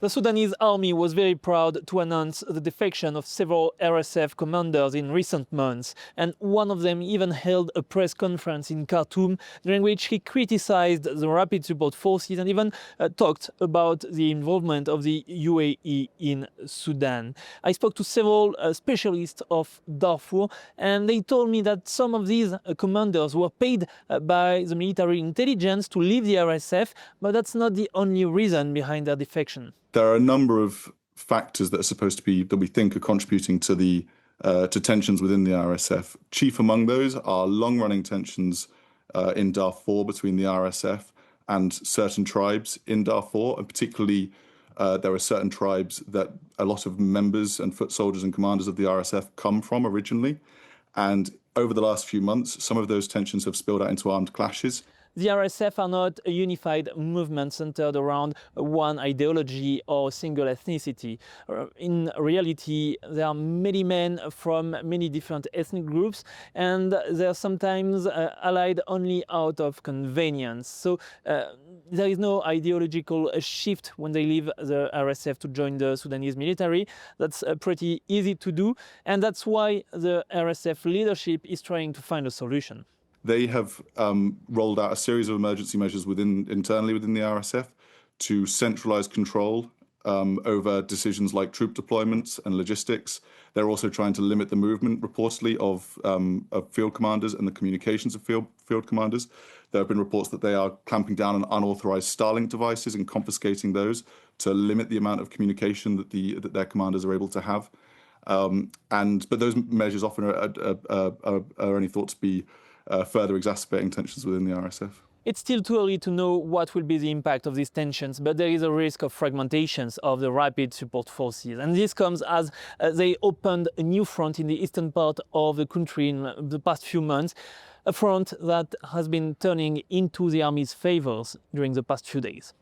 The Sudanese army was very proud to announce the defection of several RSF commanders in recent months, and one of them even held a press conference in Khartoum during which he criticized the Rapid Support Forces and even talked about the involvement of the UAE in Sudan. I spoke to several specialists of Darfur, and they told me that some of these commanders were paid by the military intelligence to leave the RSF, but that's not the only reason behind their defection. There are a number of factors that are supposed to be, that we think are contributing to the to tensions within the RSF. Chief among those are long-running tensions in Darfur between the RSF and certain tribes in Darfur, and particularly there are certain tribes that a lot of members and foot soldiers and commanders of the RSF come from originally. And over the last few months, some of those tensions have spilled out into armed clashes. The RSF are not a unified movement centered around one ideology or single ethnicity. In reality, there are many men from many different ethnic groups, and they are sometimes allied only out of convenience. So there is no ideological shift when they leave the RSF to join the Sudanese military. That's pretty easy to do, and that's why the RSF leadership is trying to find a solution. They have rolled out a series of emergency measures internally within the RSF to centralize control over decisions like troop deployments and logistics. They're also trying to limit the movement, reportedly, of field commanders and the communications of field commanders. There have been reports that they are clamping down on unauthorized Starlink devices and confiscating those to limit the amount of communication that their commanders are able to have. But those measures often are only thought to be further exacerbating tensions within the RSF. It's still too early to know what will be the impact of these tensions, but there is a risk of fragmentations of the Rapid Support Forces. And this comes as they opened a new front in the eastern part of the country in the past few months, a front that has been turning into the army's favors during the past few days.